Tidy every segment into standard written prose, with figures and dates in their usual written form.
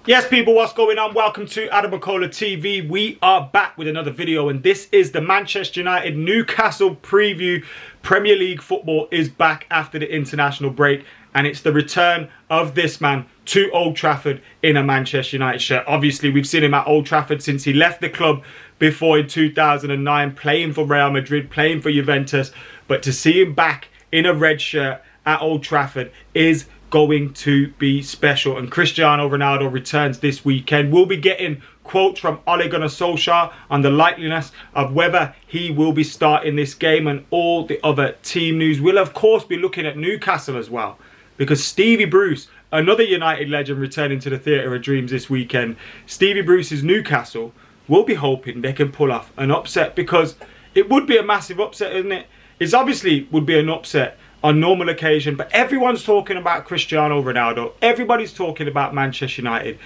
Yes, people, what's going on? Welcome to AdamMcKola TV. We are back with another video, and this is the Manchester United Newcastle preview. Premier League football is back after the international break, and it's the return of this man to Old Trafford in a Manchester United shirt. Obviously, we've seen him at Old Trafford since he left the club before in 2009, playing for Real Madrid, playing for Juventus. But to see him back in a red shirt at Old Trafford is going to be special. And Cristiano Ronaldo returns this weekend. We'll be getting quotes from Ole Gunnar Solskjaer on the likeliness of whether he will be starting this game and all the other team news. We'll of course be looking at Newcastle as well, because Stevie Bruce, another United legend, returning to the Theatre of Dreams this weekend. Stevie Bruce's Newcastle will be hoping they can pull off an upset, because it would be a massive upset, isn't it? It's obviously would be an upset on normal occasion, but everyone's talking about Cristiano Ronaldo. Everybody's talking about Manchester United.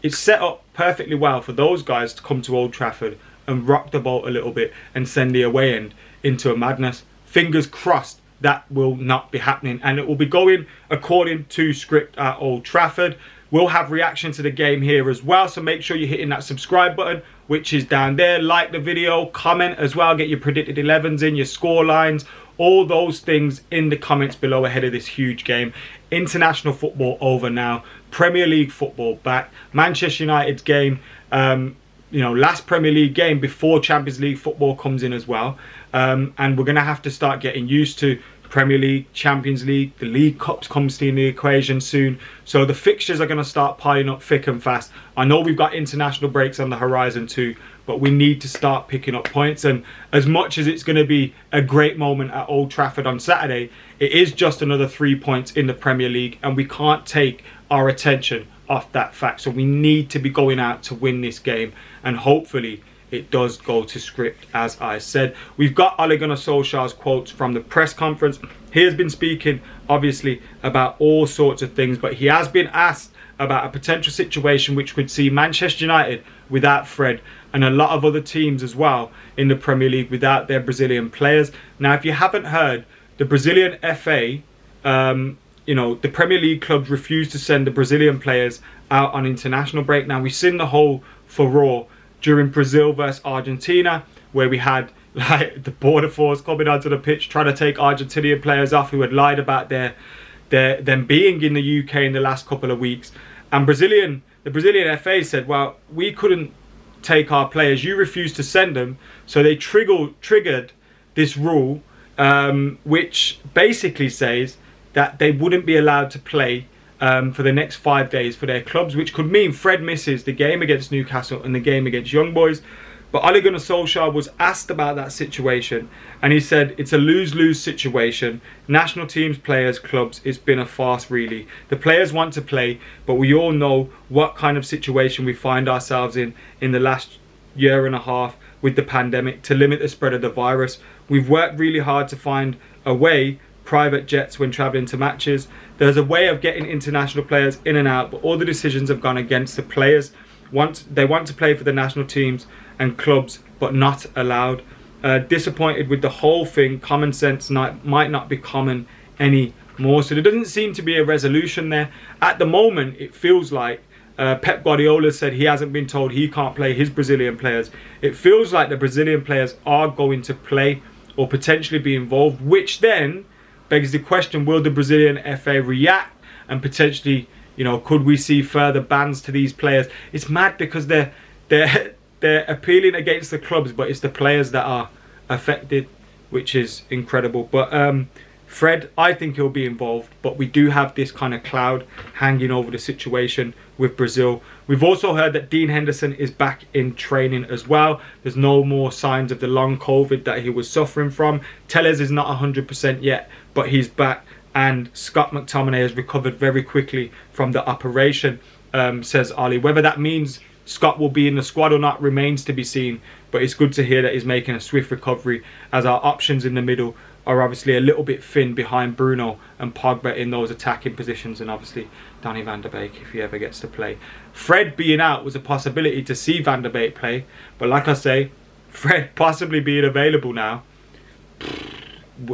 It's set up perfectly well for those guys to come to Old Trafford and rock the boat a little bit and send the away end into a madness. Fingers crossed that will not be happening, and it will be going according to script at Old Trafford. We'll have reaction to the game here as well, so make sure you're hitting that subscribe button, which is down there. Like the video, comment as well, get your predicted 11s in, your score lines, all those things in the comments below ahead of this huge game. International football over now, Premier League football back. Manchester United's game, last Premier League game before Champions League football comes in as well. And we're going to have to start getting used to Premier League, Champions League, the League Cups comes in the equation soon. So the fixtures are going to start piling up thick and fast. I know we've got international breaks on the horizon too, but we need to start picking up points. And as much as it's going to be a great moment at Old Trafford on Saturday, it is just another 3 points in the Premier League, and we can't take our attention off that fact. So we need to be going out to win this game, and hopefully it does go to script, as I said. We've got Ole Gunnar Solskjaer's quotes from the press conference. He has been speaking, obviously, about all sorts of things, but he has been asked about a potential situation which could see Manchester United without Fred, and a lot of other teams as well in the Premier League without their Brazilian players. Now, if you haven't heard, the Brazilian FA, the Premier League clubs refused to send the Brazilian players out on international break. Now, we've seen the whole furore during Brazil versus Argentina, where we had like the border force coming onto the pitch trying to take Argentinian players off who had lied about them being in the UK in the last couple of weeks. And the Brazilian FA said, well, we couldn't take our players, you refused to send them, so they triggered this rule, which basically says that they wouldn't be allowed to play for the next 5 days for their clubs, which could mean Fred misses the game against Newcastle and the game against Young Boys. But Ole Gunnar Solskjaer was asked about that situation, and he said it's a lose-lose situation. National teams, players, clubs, it's been a farce really. The players want to play, but we all know what kind of situation we find ourselves in the last year and a half with the pandemic to limit the spread of the virus. We've worked really hard to find a way, private jets when travelling to matches. There's a way of getting international players in and out, but all the decisions have gone against the players. They want to play for the national teams and clubs, but not allowed. Disappointed with the whole thing. Common sense might not be common anymore. So there doesn't seem to be a resolution there. At the moment, it feels like Pep Guardiola said he hasn't been told he can't play his Brazilian players. It feels like the Brazilian players are going to play or potentially be involved, which then begs the question, will the Brazilian FA react and potentially, could we see further bans to these players? It's mad because they're appealing against the clubs, but it's the players that are affected, which is incredible. But Fred, I think he'll be involved, but we do have this kind of cloud hanging over the situation with Brazil. We've also heard that Dean Henderson is back in training as well. There's no more signs of the long COVID that he was suffering from. Tellez is not 100% yet, but he's back. And Scott McTominay has recovered very quickly from the operation, says Ali. Whether that means Scott will be in the squad or not remains to be seen, but it's good to hear that he's making a swift recovery, as our options in the middle are obviously a little bit thin behind Bruno and Pogba in those attacking positions, and obviously Donny van der Beek if he ever gets to play. Fred being out was a possibility to see Van der Beek play, but like I say, Fred possibly being available now,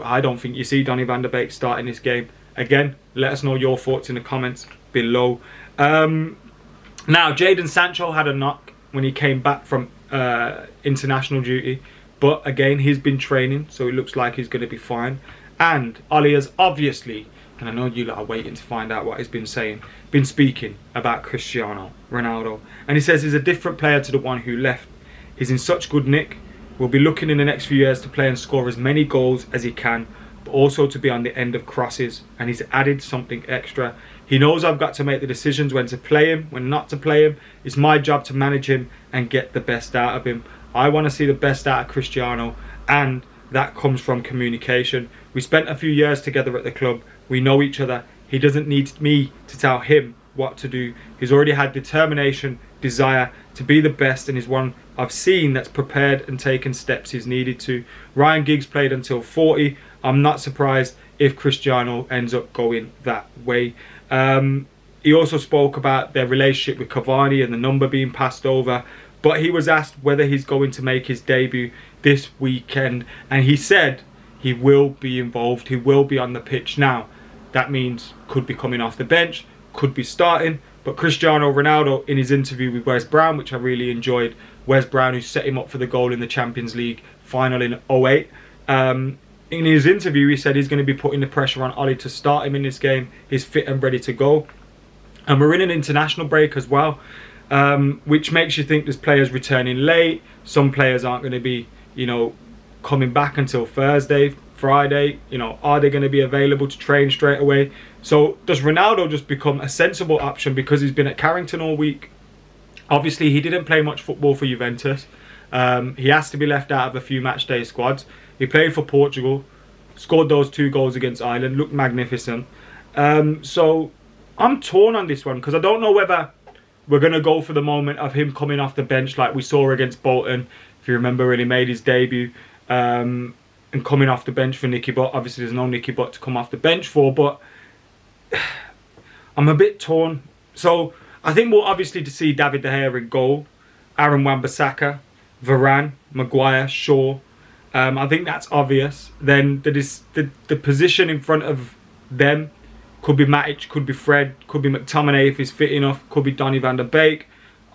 I don't think you see Donny van der Beek starting this game. Again, let us know your thoughts in the comments below. Now, Jadon Sancho had a knock when he came back from international duty. But again, he's been training, so it looks like he's going to be fine. And Ollie has obviously, and I know you lot are waiting to find out what he's been saying, been speaking about Cristiano Ronaldo. And he says he's a different player to the one who left. He's in such good nick. We'll be looking in the next few years to play and score as many goals as he can, but also to be on the end of crosses. And he's added something extra. He knows I've got to make the decisions when to play him, when not to play him. It's my job to manage him and get the best out of him. I want to see the best out of Cristiano, and that comes from communication. We spent a few years together at the club. We know each other. He doesn't need me to tell him what to do. He's already had determination, desire to be the best, and is one I've seen that's prepared and taken steps he's needed to. Ryan Giggs played until 40. I'm not surprised if Cristiano ends up going that way. He also spoke about their relationship with Cavani and the number being passed over. But he was asked whether he's going to make his debut this weekend. And he said he will be involved. He will be on the pitch. Now, that means could be coming off the bench, could be starting. But Cristiano Ronaldo, in his interview with Wes Brown, which I really enjoyed, Wes Brown, who set him up for the goal in the Champions League final in 08. In his interview, he said he's going to be putting the pressure on Ollie to start him in this game. He's fit and ready to go. And we're in an international break as well. Which makes you think there's players returning late. Some players aren't going to be, coming back until Thursday, Friday. Are they going to be available to train straight away? So does Ronaldo just become a sensible option because he's been at Carrington all week? Obviously, he didn't play much football for Juventus. He has to be left out of a few match day squads. He played for Portugal, scored those 2 goals against Ireland, looked magnificent. So I'm torn on this one because I don't know whether we're going to go for the moment of him coming off the bench like we saw against Bolton. If you remember, when he made his debut and coming off the bench for Nicky Butt. Obviously, there's no Nicky Butt to come off the bench for, but I'm a bit torn. So I think we'll obviously to see David De Gea in goal, Aaron Wan-Bissaka, Varane, Maguire, Shaw. I think that's obvious. Then the position in front of them could be Matic, could be Fred, could be McTominay if he's fit enough, could be Donny van der Beek.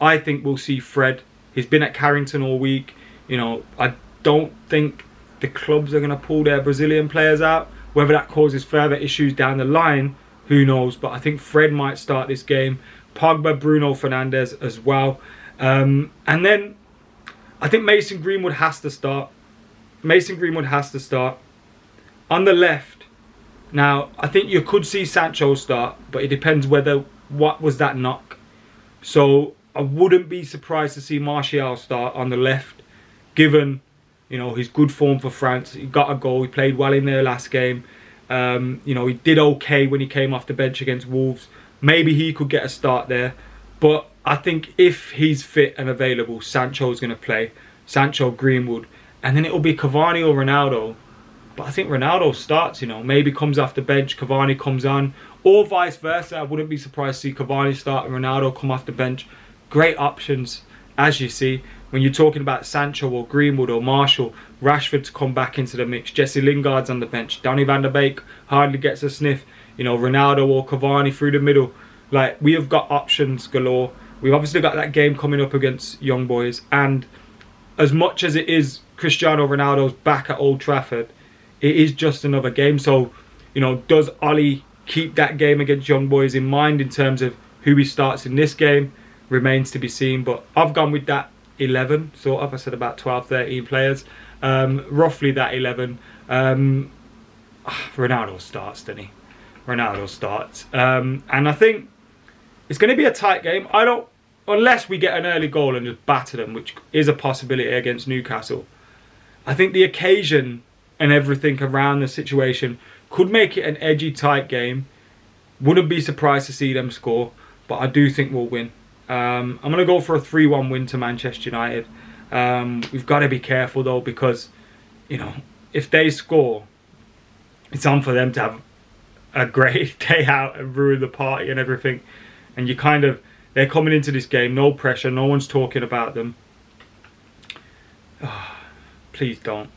I think we'll see Fred. He's been at Carrington all week. I don't think the clubs are going to pull their Brazilian players out. Whether that causes further issues down the line, who knows. But I think Fred might start this game. Pogba, Bruno Fernandes as well. And then I think Mason Greenwood has to start. Mason Greenwood has to start. On the left, now, I think you could see Sancho start, but it depends what was that knock. So I wouldn't be surprised to see Martial start on the left, given his good form for France. He got a goal. He played well in their last game. He did okay when he came off the bench against Wolves. Maybe he could get a start there. But I think if he's fit and available, Sancho's going to play. Sancho, Greenwood, and then it'll be Cavani or Ronaldo. But I think Ronaldo starts, maybe comes off the bench, Cavani comes on, or vice versa. I wouldn't be surprised to see Cavani start and Ronaldo come off the bench. Great options, as you see, when you're talking about Sancho or Greenwood or Marshall, Rashford to come back into the mix. Jesse Lingard's on the bench. Donny van der Beek hardly gets a sniff. Ronaldo or Cavani through the middle. Like, we have got options galore. We've obviously got that game coming up against Young Boys. And as much as it is Cristiano Ronaldo's back at Old Trafford, it is just another game. So, does Ollie keep that game against Young Boys in mind in terms of who he starts in this game? Remains to be seen. But I've gone with that 11, sort of. I said about 12, 13 players. Roughly that 11. Ronaldo starts, doesn't he? Ronaldo starts. And I think it's going to be a tight game. Unless we get an early goal and just batter them, which is a possibility against Newcastle. I think the occasion and everything around the situation could make it an edgy, tight game. Wouldn't be surprised to see them score, but I do think we'll win. I'm going to go for a 3-1 win to Manchester United. We've got to be careful though, because if they score, it's on for them to have a great day out and ruin the party and everything. And they're coming into this game, no pressure, no one's talking about them. Oh, please don't.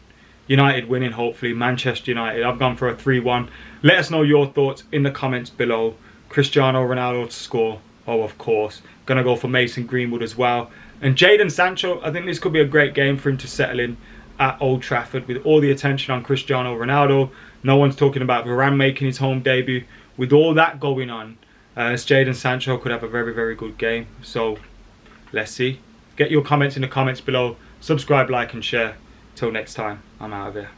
United winning, hopefully. Manchester United. I've gone for a 3-1. Let us know your thoughts in the comments below. Cristiano Ronaldo to score. Oh, of course. Going to go for Mason Greenwood as well. And Jadon Sancho, I think this could be a great game for him to settle in at Old Trafford with all the attention on Cristiano Ronaldo. No one's talking about Varane making his home debut. With all that going on, Jadon Sancho could have a very, very good game. So, let's see. Get your comments in the comments below. Subscribe, like and share. Till next time, I'm out of here.